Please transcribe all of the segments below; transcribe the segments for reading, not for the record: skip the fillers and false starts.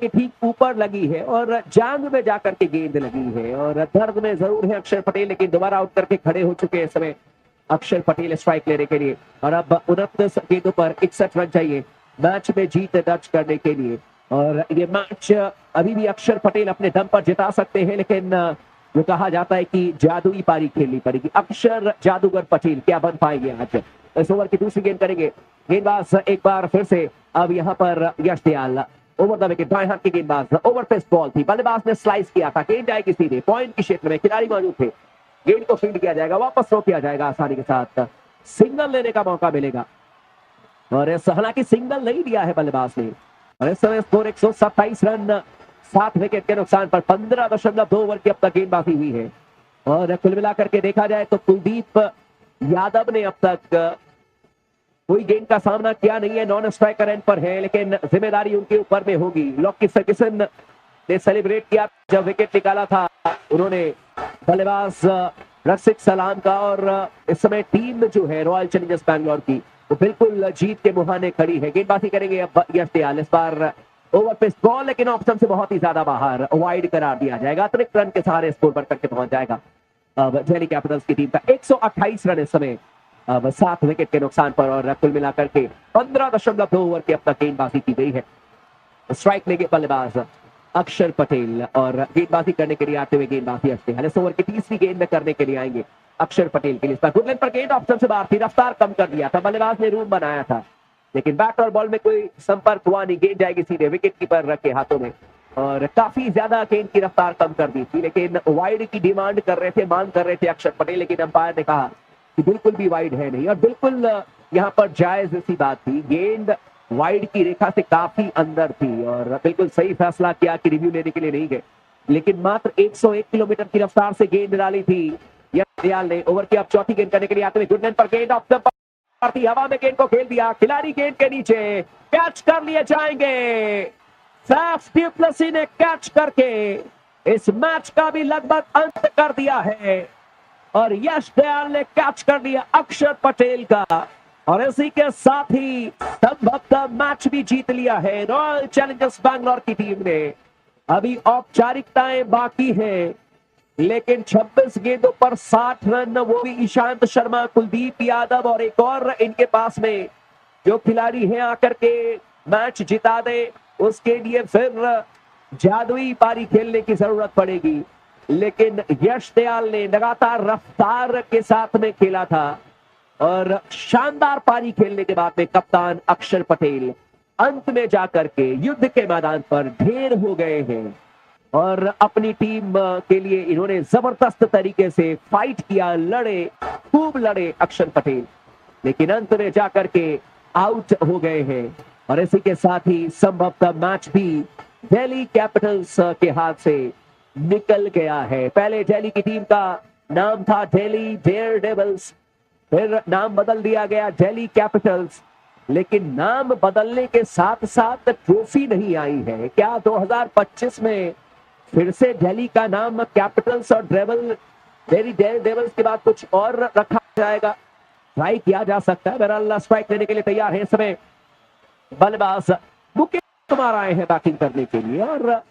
के ठीक ऊपर लगी है और जांग में जाकर के गेंद लगी है और दर्द में जरूर है अक्षर पटेल, लेकिन दोबारा आउट करके खड़े हो चुके हैं इस समय अक्षर पटेल स्ट्राइक लेने के लिए। और अब 29 गेंदों पर 61 रन चाहिए मैच में जीत दर्ज करने के लिए। और ये मैच अभी भी अक्षर पटेल अपने दम पर जिता सकते हैं, लेकिन जो कहा जाता है कि जादुई पारी खेलनी पड़ेगी। अक्षर जादूगर पटेल क्या बन पाएंगे आज? इस ओवर की दूसरी गेंद करेंगे गेंदबाज एक बार फिर से। अब यहाँ पर यश दयाल ओवर द विकेट, बाएं हाथ की गेंदबाज, ओवर पेस बॉल थी, बल्लेबाज ने स्लाइस किया था, गेंद जाएगी सीधे पॉइंट के क्षेत्र में, खिलाड़ी मौजूद थे, गेंद को फील्ड किया जाएगा, वापस थ्रो किया जाएगा आसानी के साथ, सिंगल लेने का मौका मिलेगा। और हालांकि सिंगल नहीं दिया है बल्लेबाज ने। और इस समय स्कोर 127 रन 7 विकेट के नुकसान पर 15.2 ओवर की अब तक गेंदबाजी हुई है। और कुल मिलाकर के देखा जाए तो कुलदीप यादव ने अब तक कोई गेंद का सामना किया नहीं है, नॉन स्ट्राइकर एंड पर है, लेकिन जिम्मेदारी उनके ऊपर में होगी। लॉकी फर्ग्यूसन ने सेलिब्रेट किया जब विकेट निकाला था उन्होंने बल्लेबाज रसिक सलाम का। और इस समय टीम जो है रॉयल चैलेंजर्स बैंगलोर की वो बिल्कुल जीत के मुहाने खड़ी है। गेंदबाजी करेंगे अब यश दयाल, इस बार ओवर पेस बॉल, लेकिन ऑप्शन से बहुत ही ज्यादा बाहर, वाइड करार दिया जाएगा, अतिरिक्त रन के सहारे स्कोर पर करके पहुंच जाएगा अब दिल्ली कैपिटल्स की टीम का। 128 रन इस समय अब 7 विकेट के नुकसान पर। और कुल मिलाकर के 15.2 ओवर की अब तक गेंदबाजी की गई है। स्ट्राइक लेंगे बल्लेबाज अक्षर पटेल और गेंदबाजी करने के लिए आते हुए गेंदबाजी इस ओवर की तीसरी गेंद में करने के लिए आएंगे अक्षर पटेल के लिए। गुड लेंथ पर गेंद ऑप्शन से बाहर थी, रफ्तार कम कर दिया था, बल्लेबाज ने रूम बनाया था, लेकिन बैट और बॉल में कोई संपर्क हुआ नहीं, गेंद जाएगी सीधे विकेट कीपर के हाथों में। और काफी ज्यादा गेंद की रफ्तार कम कर दी थी, लेकिन वाइड की डिमांड कर रहे थे, मांग कर रहे थे अक्षर पटेल, लेकिन अंपायर ने कहा कि बिल्कुल भी वाइड है नहीं। और बिल्कुल यहाँ पर जायज सी बात थी, गेंद वाइड की रेखा से काफी अंदर थी और बिल्कुल सही फैसला किया कि रिव्यू लेने के लिए नहीं गए, लेकिन मात्र 101 किलोमीटर की रफ्तार से गेंद डाली थी यश दयाल ने। ओवर की अब चौथी गेंद करने के लिए आते हुए गुड लेंथ पर गेंद ऑफ द पार, हवा में गेंद को खेल दिया, खिलाड़ी गेंद के नीचे, कैच कर लिए जाएंगे। फैफ ड्यूप्लेसी ने कैच करके इस मैच का भी लगभग अंत कर दिया है और यश दयाल ने कैच कर लिया अक्षर पटेल का। और इसी के साथ ही संभवतः मैच भी जीत लिया है रॉयल चैलेंजर्स बैंगलोर की टीम ने। अभी औपचारिकताएं बाकी है, लेकिन 26 गेंदों पर 60 रन, वो भी ईशांत शर्मा, कुलदीप यादव और एक और इनके पास में जो खिलाड़ी हैं आकर के मैच जिता दे, उसके लिए फिर जादुई पारी खेलने की जरूरत पड़ेगी। लेकिन यश दयाल ने लगातार रफ्तार के साथ में खेला था और शानदार पारी खेलने के बाद में कप्तान अक्षर पटेल अंत में जाकर के युद्ध के मैदान पर ढेर हो गए हैं और अपनी टीम के लिए इन्होंने जबरदस्त तरीके से फाइट किया, लड़े, खूब लड़े अक्षर पटेल, लेकिन अंत में जाकर के आउट हो गए हैं। और इसी के साथ ही संभवतः मैच भी दिल्ली कैपिटल्स के हाथ से निकल गया है। पहले दिल्ली की टीम का नाम था दिल्ली डेयर डेविल्स, फिर नाम बदल दिया गया दिल्ली कैपिटल्स, लेकिन नाम बदलने के साथ साथ ट्रॉफी नहीं आई है। क्या 2025 में फिर से दिल्ली का नाम कैपिटल्स और दिल्ली डेयर डेविल्स के बाद कुछ और रखा जाएगा? ट्राई किया जा सकता है। बहरहाल स्ट्राइक लेने के लिए तैयार है इस समय बल्लेबाज मुकेश कुमार आए हैं बैटिंग करने के लिए और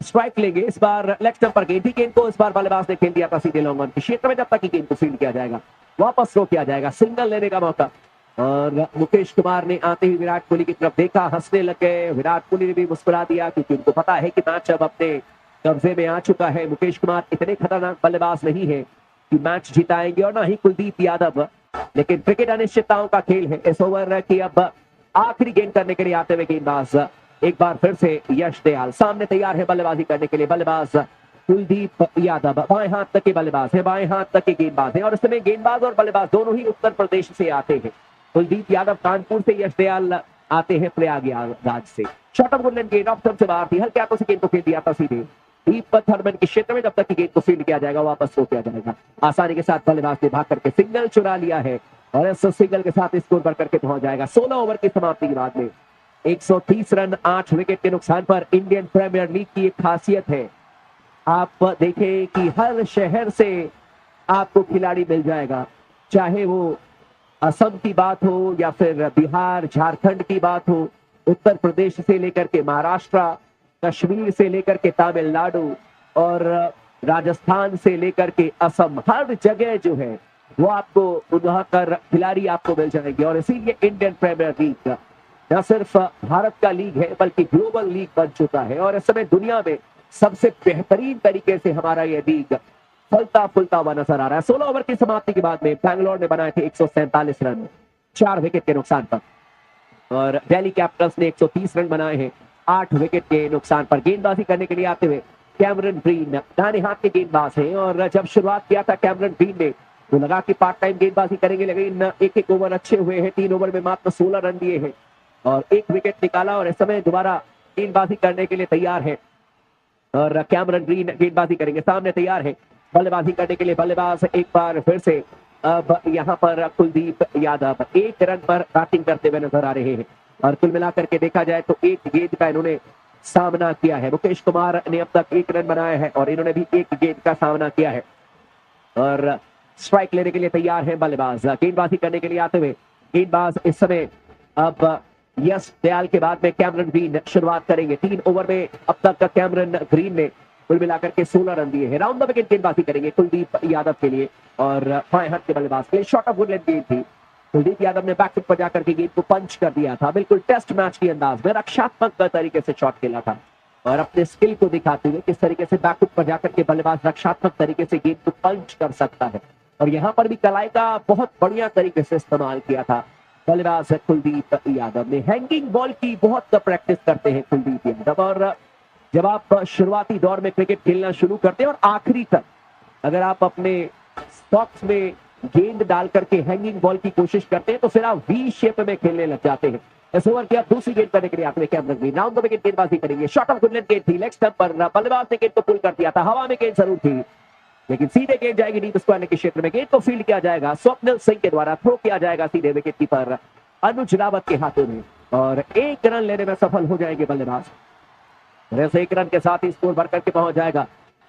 स्ट्राइक लेंगे इस बार लेग स्टंप पर गेंद थी, गेंद को इस बार बल्लेबाज ने खेल दिया था सीधे लॉन्ग ऑन के क्षेत्र में, जब तक कि गेंद को फील्ड किया जाएगा, वापस थ्रो किया जाएगा, सिंगल लेने का मौका। और मुकेश कुमार ने आते ही विराट कोहली की तरफ देखा, हंसने लगे। विराट कोहली ने भी मुस्कुरा दिया क्योंकि उनको पता है कि मैच अब अपने कब्जे में आ चुका है। मुकेश कुमार इतने खतरनाक बल्लेबाज नहीं है कि मैच जिताएंगे और ना ही कुलदीप यादव, लेकिन क्रिकेट अनिश्चितताओं का खेल है। इस ओवर की अब आखिरी गेंद करने के लिए आते हुए गेंदबाज एक बार फिर से यश दयाल सामने तैयार है बल्लेबाजी करने के लिए। बल्लेबाज कुलदीप यादव बाएं हाथ तक के बल्लेबाज है, बाएं हाथ तक के गेंदबाज है और इस समय गेंदबाज और बल्लेबाज दोनों ही उत्तर प्रदेश से आते हैं। कुलदीप यादव कानपुर से, यश दयाल आते हैं प्रयागराज से। शॉर्ट ऑफ गुड गेंद ऑफ स्टंप से बाहर थी, हल्के हाथों से गेंद को खेल दिया था सीधे डीप थर्ड के क्षेत्र में, जब तक कि गेंद को फील्ड किया जाएगा, वापस थ्रो किया जाएगा। आसानी के साथ बल्लेबाज ने भाग करके सिंगल चुरा लिया है और इस सिंगल के साथ स्कोर पर करके पहुंच जाएगा। 16 ओवर की समाप्ति के बाद में 130 रन 8 विकेट के नुकसान पर। इंडियन प्रीमियर लीग की एक खासियत है, आप देखें कि हर शहर से आपको खिलाड़ी मिल जाएगा, चाहे वो असम की बात हो या फिर बिहार झारखंड की बात हो, उत्तर प्रदेश से लेकर के महाराष्ट्र, कश्मीर से लेकर के तमिलनाडु और राजस्थान से लेकर के असम, हर जगह जो है वो आपको वहां कर खिलाड़ी आपको मिल जाएंगे। और इसीलिए इंडियन प्रीमियर लीग न सिर्फ भारत का लीग है बल्कि ग्लोबल लीग बन चुका है और इस समय दुनिया में सबसे बेहतरीन तरीके से हमारा यह लीग फलता फूलता हुआ नजर आ रहा है। 16 ओवर की समाप्ति के बाद में बैंगलोर ने बनाए थे 147 रन 4 विकेट के नुकसान पर और दिल्ली कैपिटल्स ने 130 रन बनाए हैं 8 विकेट के नुकसान पर। गेंदबाजी करने के लिए आते हुए कैमरन ग्रीन दाहिने हाथ के गेंदबाज हैं और जब शुरुआत किया था कैमरन ग्रीन ने तो लगा कि पार्ट टाइम गेंदबाजी करेंगे, लेकिन एक ओवर अच्छे हुए हैं। 3 ओवर में मात्र 16 रन दिए हैं और 1 विकेट निकाला और इस समय दोबारा गेंदबाजी करने के लिए तैयार है और कैमरन ग्रीन गेंदबाजी करेंगे, सामने तैयार है बल्लेबाजी करने के लिए। बल्लेबाज एक बार फिर से अब यहां पर कुलदीप यादव 1 रन पर बैटिंग करते हुए नजर आ रहे हैं और कुल मिलाकर के देखा जाए तो 1 गेंद का इन्होंने सामना किया है। मुकेश कुमार ने अब तक 1 रन बनाया है और इन्होंने भी 1 गेंद का सामना किया है और स्ट्राइक लेने के लिए तैयार है बल्लेबाज। गेंदबाजी करने के लिए आते हुए गेंदबाज इस समय अब यश दयाल के बाद में कैमरन ग्रीन शुरुआत करेंगे। 3 ओवर में अब तक कैमरन ग्रीन ने कुल मिलाकर के 16 रन दिए हैं। राउंड द विकेट गेंदबाजी करेंगे कुलदीप यादव के लिए और बाएं हाथ के बल्लेबाज के लिए शॉर्ट ऑफ वुडलैंड गेंद थी। कुलदीप यादव ने बैकफुट पर जाकर के गेंद को पंच कर दिया था, बिल्कुल टेस्ट मैच के अंदाज में रक्षात्मक तरीके से शॉट खेला था और अपने स्किल को दिखाते हुए किस तरीके से बैकफुट पर जाकर के बल्लेबाज रक्षात्मक तरीके से गेंद को पंच कर सकता है। और यहां पर भी कलाई का बहुत बढ़िया तरीके से इस्तेमाल किया था बल्लेबाज कुलदीप यादव ने। हैंगिंग बॉल की बहुत प्रैक्टिस करते हैं कुलदीप यादव और जब आप शुरुआती दौर में क्रिकेट खेलना शुरू करते हैं और आखिरी तक अगर आप अपने स्टॉक्स में गेंद डाल करके हैंगिंग बॉल की कोशिश करते हैं तो फिर आप वी शेप में खेलने लग जाते हैं। इस ओवर की आप दूसरी गेंद करने के लिए आते हैं Cameron green, round the wicket गेंदबाजी करेंगे। शॉट ऑफ वुडलैंड गेंद थी, लेग स्टंप पर बल्लेबाज ने गेंद को पुल कर दिया था। हवा में गेंद जरूर थी लेकिन सीधे गेंद जाएगी डीप स्क्वायर के क्षेत्र में। गेंद को फील्ड किया जाएगा स्वप्निल सिंह के द्वारा, थ्रो किया जाएगा सीधे विकेट कीपर अनुज रावत के हाथों में और 1 रन लेने में सफल हो जाएंगे बल्लेबाज। ऐसे 1 रन के साथ ही स्कोर बढ़कर के पहुंच जाएगा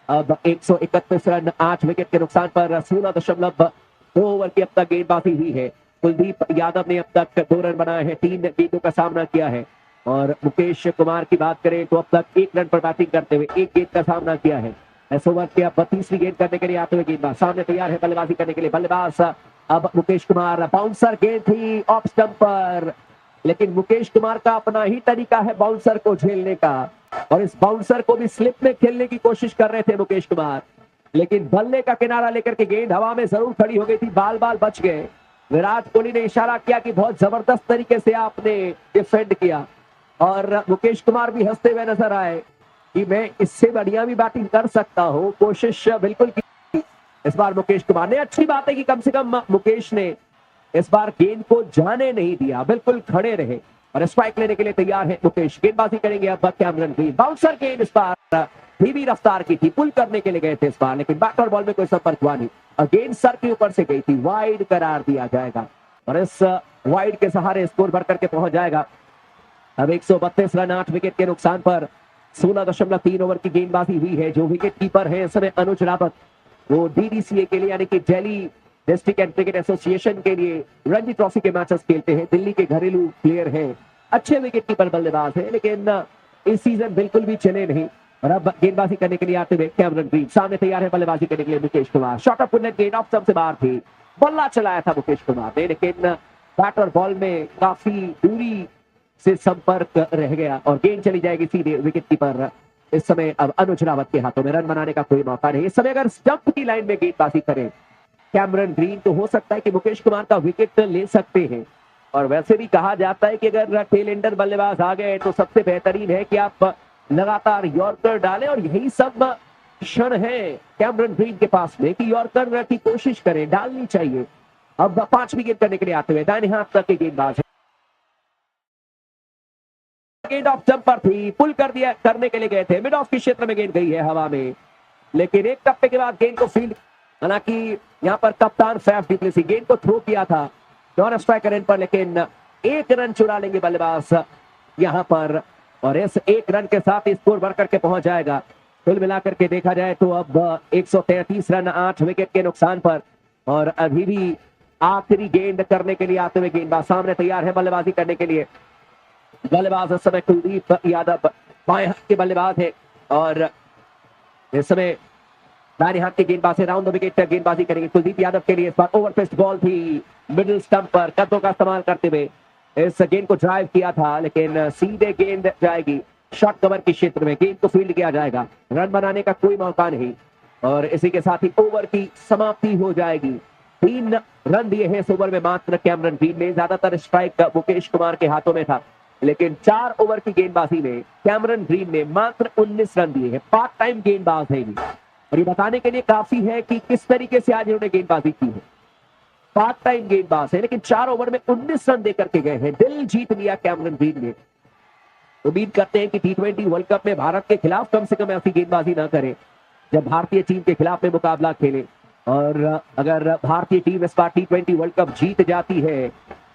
अब 131 रन 8 विकेट के नुकसान पर। 16.2 ओवर की अब तक गेंदबाजी हुई है। कुलदीप यादव ने अब तक 2 रन बनाए हैं, 3 गेंदों का सामना किया है और मुकेश कुमार की बात करें तो अब तक 1 रन पर बैटिंग करते हुए 1 गेंद का सामना किया है। इस ओवर के अब 32वीं गेंद करने के लिए आते हुए गेंदबाज सामने तैयार है बल्लेबाजी करने के लिए। बल्लेबाज अब मुकेश कुमार, बाउंसर गेंद थी ऑफ स्टंप पर, लेकिन मुकेश कुमार का अपना ही तरीका है बाउंसर को झेलने का और इस बाउंसर को भी स्लिप में खेलने की कोशिश कर रहे थे मुकेश कुमार, लेकिन बल्ले का किनारा लेकर के गेंद हवा में जरूर खड़ी हो गई थी, बाल बाल बच गए। विराट कोहली ने इशारा किया कि बहुत जबरदस्त तरीके से आपने डिफेंड किया और मुकेश कुमार भी हंसते हुए नजर आए कि मैं इससे बढ़िया भी बैटिंग कर सकता हूं, कोशिश बिल्कुल की इस बार मुकेश कुमार ने। अच्छी बात है कि कम से कम मुकेश ने इस बार गेंद को जाने नहीं दिया, बिल्कुल खड़े रहे और स्ट्राइक लेने के लिए तैयार है मुकेश। गेंदबाजी करेंगे अब कैमरन ग्रीन, बाउंसर गेंद इस बार धीमी रफ्तार की थी, पुल करने के लिए गए थे इस बार, लेकिन बैट और बॉल में कोई संपर्क हुआ नहीं और गेंद सर के ऊपर से गई थी, वाइड करार दिया जाएगा और इस वाइड के सहारे स्कोर बढ़ करके पहुंच जाएगा अब 132 रन 8 विकेट के नुकसान पर। 16.3 ओवर की गेंदबाजी हुई है। जो विकेट कीपर है इस समय अनुज रावत, वो डीडीसीए के लिए यानी कि Delhi district and cricket association के लिए रणजी ट्रॉफी के मैचेस खेलते हैं, दिल्ली के घरेलू प्लेयर हैं, अच्छे विकेट कीपर बल्लेबाज है, लेकिन इस सीजन बिल्कुल भी चले नहीं। और अब गेंदबाजी करने के लिए आते हुए कैमरन ग्रीन, सामने तैयार है बल्लेबाजी करने के लिए Mukesh Kumar. Shot of Woodland गेंद ऑफ स्टंप से बाहर थी, बल्ला चलाया था मुकेश कुमार ने, लेकिन बैट और बॉल में काफी दूरी से संपर्क रह गया और गेंद चली जाएगी सीधे विकेट कीपर इस समय अब अनुज रावत के हाथों में। रन बनाने का कोई मौका नहीं इस समय। अगर स्टंप की लाइन में गेंदबाजी करें कैमरन ग्रीन तो हो सकता है कि मुकेश कुमार का विकेट ले सकते हैं और वैसे भी कहा जाता है कि अगर टेल एंडर बल्लेबाज आ गए तो सबसे बेहतरीन है कि आप लगातार यॉर्कर डालें और यही सब क्षण है कैमरन ग्रीन के पास में कि यॉर्कर की कोशिश करें, डालनी चाहिए। अब 5वीं गेंद करने के लिए आते हुए दाहिने हाथ तक के गेंदबाज है, गेंद ऑफ जंप पर थी, पुल कर दिया करने के लिए गए थे, मिड ऑफ के क्षेत्र में गेंद गई है हवा में, लेकिन एक टप्पे के बाद गेंद को फील्ड, हालांकि यहां पर कप्तान फैफ डुप्लेसी गेंद को थ्रो किया था नॉन स्ट्राइकर एंड पर, लेकिन 1 रन चुरा लेंगे बल्लेबाज यहां पर और इस 1 रन के साथ स्कोर बढ़कर के पहुंच जाएगा। कुल मिलाकर के देखा जाए तो अब 133 रन 8 विकेट के नुकसान पर और अभी भी आखिरी गेंद करने के लिए आते हुए गेंदबाज सामने तैयार है बल्लेबाजी करने के लिए। बल्लेबाज इस समय कुलदीप यादव, बाएं हाथ के बल्लेबाज है और इस समय दाहिने हाथ के गेंदबाज से राउंड द विकेट गेंदबाजी करेंगे कुलदीप यादव के लिए। इस बार ओवर पेस्ट बॉल थी, मिडिल स्टंप पर कदमों का इस्तेमाल करते हुए इस गेंद को ड्राइव किया था, लेकिन सीधे गेंद जाएगी शॉर्ट कवर के क्षेत्र में, गेंद को फील्ड किया जाएगा, रन बनाने का कोई मौका नहीं और इसी के साथ ही ओवर की समाप्ति हो जाएगी। 3 रन दिए हैं इस ओवर में मात्र कैमरन ग्रीन ने। ज्यादातर स्ट्राइक मुकेश कुमार के हाथों में था, लेकिन 4 ओवर की गेंदबाजी में कैमरन ग्रीन ने मात्र 19 रन दिए हैं। पार्ट टाइम गेंदबाज है ये, और ये बताने के लिए काफी है कि किस तरीके से आज इन्होंने गेंदबाजी की है। पार्ट टाइम गेंदबाज है, लेकिन 4 ओवर में 19 रन देकर के गए हैं। दिल जीत लिया कैमरन ग्रीन ने। उम्मीद करते हैं कि T20 वर्ल्ड कप में भारत के खिलाफ कम से कम ऐसी गेंदबाजी ना करें जब भारतीय टीम के खिलाफ में मुकाबला खेले। और अगर भारतीय टीम इस बार T20 वर्ल्ड कप जीत जाती है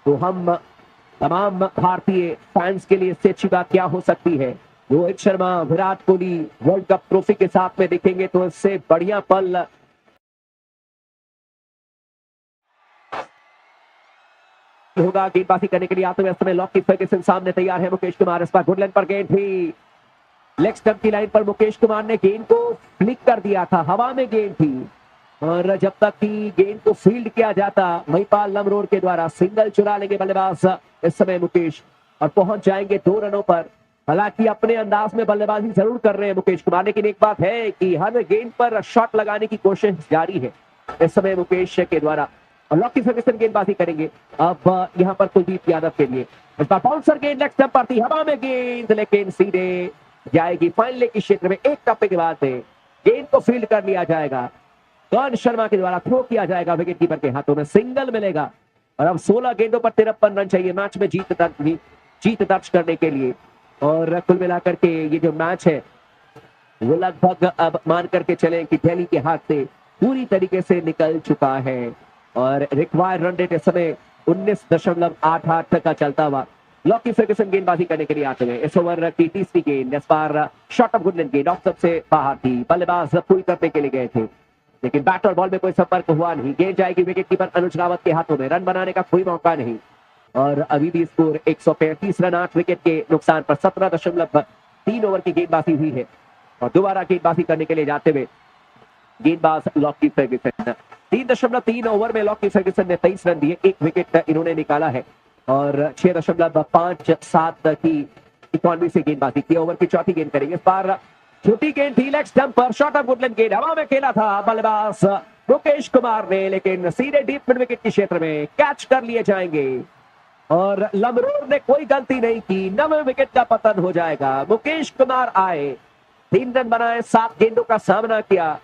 तो हम तमाम भारतीय फैंस के लिए इससे अच्छी बात क्या हो सकती है। Rohit Sharma, Virat Kohli world cup trophy के साथ में दिखेंगे तो इससे बढ़िया पल होगा। गेंदबाजी करने के लिए आते हुए समय लॉकी फर्ग्यूसन सामने तैयार है। मुकेश कुमार इस बार गुडलैंड पर गेंद थी, लेग स्टंप की लाइन पर मुकेश कुमार ने गेंद को फ्लिक कर दिया था, हवा में गेंद थी और जब तक कि गेंद को फील्ड किया जाता महिपाल लमरोड के द्वारा सिंगल चुरा लेंगे बल्लेबाज इस समय मुकेश और पहुंच जाएंगे 2 रनों पर। हालांकि अपने अंदाज में बल्लेबाजी जरूर कर रहे हैं मुकेश कुमार, लेकिन एक बात है कि हर गेंद पर शॉट लगाने की कोशिश जारी है इस समय मुकेश के द्वारा। और लॉकी फर्ग्यूसन गेंदबाजी करेंगे अब यहां पर कुलदीप यादव के लिए। इस बार बाउंसर गेंद लेग स्टंप पर थी, हवा में गेंद लेकिन सीधे जाएगी फाइनल लेग के क्षेत्र में। एक टप्पे के बाद गेंद को फील्ड कर लिया जाएगा, कर्ण शर्मा के द्वारा थ्रो किया जाएगा, विकेट कीपर के हाथों में सिंगल मिलेगा और अब 16 गेंदों पर 53 रन चाहिए मैच में जीत दर्ज करने के लिए। और कुल मिलाकर के ये जो मैच है वो लगभग अब मान करके चले कि दिल्ली के हाथ से पूरी तरीके से निकल चुका है और रिक्वायर्ड रन रेट इस समय 19.88 का चलता हुआ। लॉकी फर्ग्यूसन गेंदबाजी करने के लिए आते हुए इस ओवर की तीसरी गेंद, इस बार शॉट ऑफ गुडलैंड गेंद ऑफ स्टंप से बाहर थी, बल्लेबाज पुल करने के लिए गए थे लेकिन बैट और बॉल में कोई संपर्क हुआ नहीं। गेंद जाएगी विकेट कीपर अनुज रावत के हाथों में, रन बनाने का कोई मौका नहीं और अभी भी स्कोर 135 रन 8 विकेट के नुकसान पर 17.3 ओवर की गेंदबाजी हुई है। और दोबारा गेंदबाजी करने के लिए जाते हुए गेंदबाज लॉकी फर्ग्यूसन 3.3 ओवर में लॉकी फर्ग्यूसन ने 23 रन दिए, 1 विकेट इन्होंने निकाला है और 6.57 की इकॉनमी से गेंदबाजी की। ओवर की चौथी गेंद करेंगे, इस बार छोटी गेंद थी, लेग स्टंप पर शॉट ऑफ गुडलैंड गेंद हवा में खेला था बल्लेबाज मुकेश कुमार ने, लेकिन सीधे डीप मिड विकेट के क्षेत्र में कैच कर लिए जाएंगे और लमरोड ने कोई गलती नहीं की। 9वें विकेट का पतन हो जाएगा। मुकेश कुमार आए, 3 रन बनाए, 7 गेंदों का सामना किया,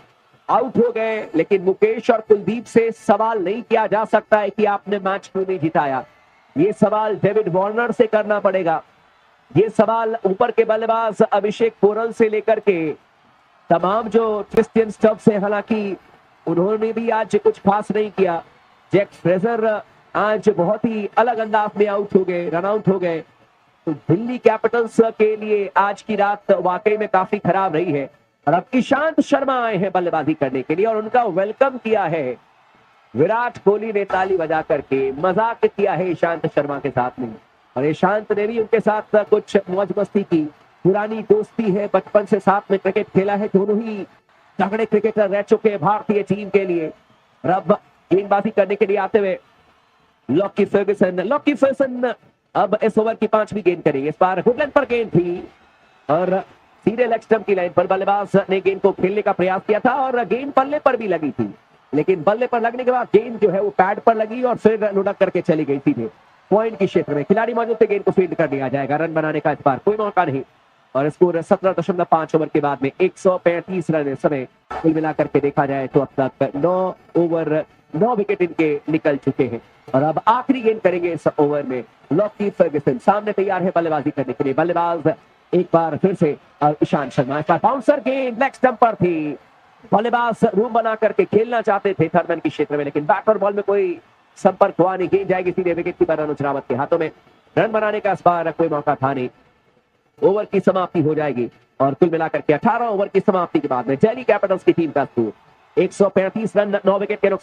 आउट हो गए, लेकिन मुकेश और कुलदीप से सवाल नहीं किया जा सकता है कि आपने मैच क्यों नहीं जिताया। ये सवाल डेविड वार्नर से करना पड़ेगा। ये सवाल ऊपर के बल्लेबाज अभिषेक पोरल से लेकर के तमाम जो क्रिस्टियन स्टब्स है, हालांकि उन्होंने भी आज कुछ खास नहीं किया। जैक फ्रेजर आज बहुत ही अलग अंदाज में आउट हो गए, रन आउट हो गए। तो दिल्ली कैपिटल्स के लिए आज की रात वाकई में काफी खराब रही है और अब ईशांत शर्मा आए हैं बल्लेबाजी करने के लिए और उनका वेलकम किया है विराट कोहली ने ताली बजा करके, मजाक किया है ईशांत शर्मा के साथ में और ईशांत ने भी उनके साथ कुछ मौज मस्ती की। पुरानी दोस्ती है, बचपन से साथ में क्रिकेट खेला है, दोनों ही तगड़े क्रिकेटर रह चुके हैं भारतीय टीम के लिए। और अब गेंदबाजी करने के लिए आते हुए लॉकी फर्ग्यूसन अब इस ओवर की 5वीं गेंद करेंगे। इस बार गुडलैंड पर गेंद थी और सीधे लेग स्टंप की लाइन पर बल्लेबाज ने गेंद को खेलने का प्रयास किया था और गेंद बल्ले पर भी लगी थी, लेकिन बल्ले पर लगने के बाद गेंद जो है वो पैड पर लगी और फिर लुढ़क करके चली गई सीधे पॉइंट के क्षेत्र में। खिलाड़ी मौजूद थे, गेंद को फील्ड कर दिया जाएगा, रन बनाने का इस बार कोई मौका नहीं और स्कोर 17.5 ओवर के बाद में 135 रन। इस समय कुल मिलाकर के देखा जाए तो अब तक 9 ओवर 9 विकेट इनके निकल चुके हैं और अब आखिरी गेंद करेंगे इस ओवर में। लॉकी फर्ग्यूसन सामने तैयार है बल्लेबाजी करने के लिए। बल्लेबाज एक बार फिर से ईशांत शर्मा, इस बार बाउंसर गेंद लेग स्टंप पर थी, बल्लेबाज रूम बना करके खेलना चाहते थे थर्ड मैन के क्षेत्र में, लेकिन बैट और बॉल में कोई संपर्क हुआ नहीं। गेंद जाएगी सीधे विकेट कीपर अनुज रावत के हाथों में, रन बनाने का इस बार कोई मौका था नहीं। ओवर की समाप्ति हो जाएगी और कुल मिलाकर के 18 ओवर की समाप्ति के बाद में दिल्ली कैपिटल्स की टीम का स्कोर 135 रन 9 विकेट के नुकसान।